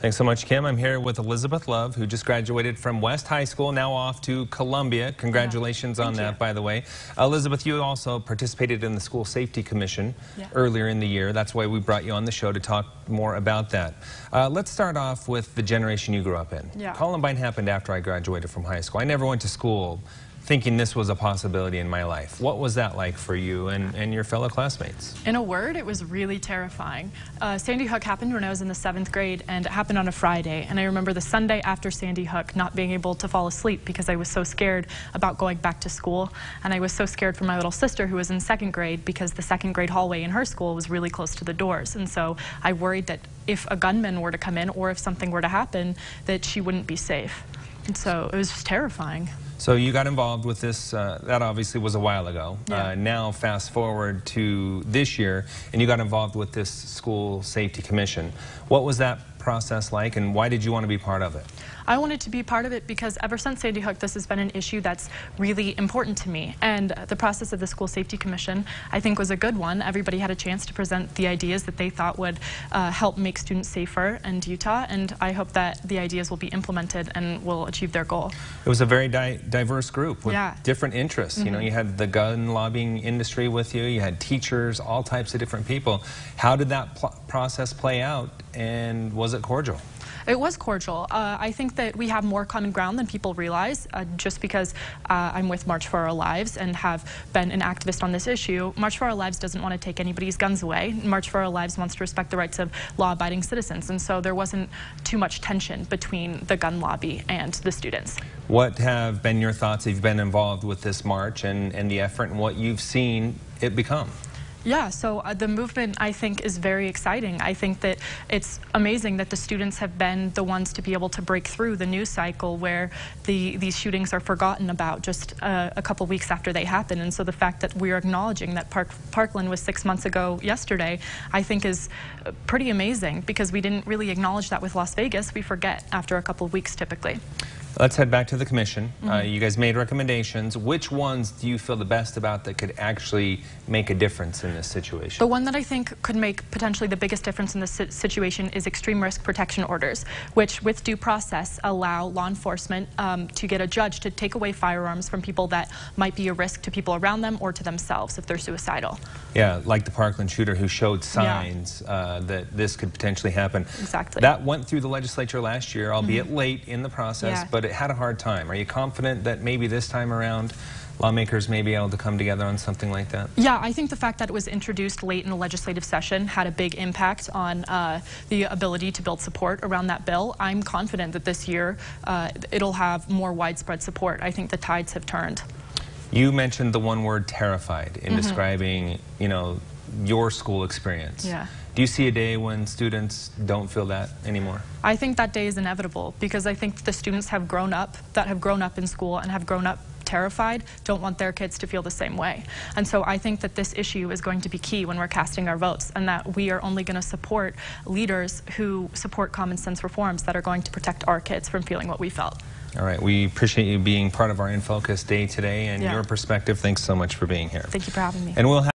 Thanks so much, Kim. I'm here with Elizabeth Love, who just graduated from West High School, now off to Columbia. Congratulations on that, by the way. Elizabeth, you also participated in the School Safety Commission earlier in the year. That's why we brought you on the show to talk more about that. Let's start off with the generation you grew up in. Columbine happened after I graduated from high school. I never went to school thinking this was a possibility in my life. What was that like for you and your fellow classmates? In a word, it was really terrifying. Sandy Hook happened when I was in the 7th grade, and it happened on a Friday. And I remember the Sunday after Sandy Hook not being able to fall asleep because I was so scared about going back to school. And I was so scared for my little sister who was in 2nd grade because the 2nd grade hallway in her school was really close to the doors. And so I worried that if a gunman were to come in or if something were to happen, that she wouldn't be safe. And so it was just terrifying. So you got involved with this, that obviously was a while ago. Now fast forward to this year, and you got involved with this School Safety Commission. What was that process like, and why did you want to be part of it? I wanted to be part of it because ever since Sandy Hook, this has been an issue that's really important to me. And the process of the School Safety Commission, I think, was a good one. Everybody had a chance to present the ideas that they thought would help make students safer in Utah, and I hope that the ideas will be implemented and will achieve their goal. It was a very diverse group with different interests. You know, you had the gun lobbying industry with you, you had teachers, all types of different people. How did that process play out, and was it cordial? It was cordial. I think that we have more common ground than people realize. Just because I'm with March for Our Lives and have been an activist on this issue, March for Our Lives doesn't want to take anybody's guns away. March for Our Lives wants to respect the rights of law-abiding citizens, and so there wasn't too much tension between the gun lobby and the students. What have been your thoughts if you've been involved with this march and the effort and what you've seen it become? Yeah, so the movement, I think, is very exciting. I think that it's amazing that the students have been the ones to be able to break through the news cycle where these shootings are forgotten about just a couple weeks after they happen. And so the fact that we're acknowledging that Parkland was 6 months ago yesterday, I think is pretty amazing, because we didn't really acknowledge that with Las Vegas. We forget after a couple of weeks typically. Let's head back to the commission. You guys made recommendations. Which ones do you feel the best about that could actually make a difference in this situation? The one that I think could make potentially the biggest difference in this situation is extreme risk protection orders, which with due process allow law enforcement to get a judge to take away firearms from people that might be a risk to people around them or to themselves if they're suicidal. Yeah, like the Parkland shooter who showed signs that this could potentially happen. Exactly. That went through the legislature last year, albeit late in the process, but it had a hard time. Are you confident that maybe this time around lawmakers may be able to come together on something like that? Yeah, I think the fact that it was introduced late in the legislative session had a big impact on the ability to build support around that bill. I'm confident that this year it'll have more widespread support. I think the tides have turned. You mentioned the one word terrified in describing, you know, your school experience. Do you see a day when students don't feel that anymore? I think that day is inevitable, because I think the students have grown up, in school and have grown up terrified, don't want their kids to feel the same way. And so I think that this issue is going to be key when we're casting our votes, and that we are only going to support leaders who support common sense reforms that are going to protect our kids from feeling what we felt. All right, we appreciate you being part of our In Focus Day today and your perspective. Thanks so much for being here. Thank you for having me. And we'll have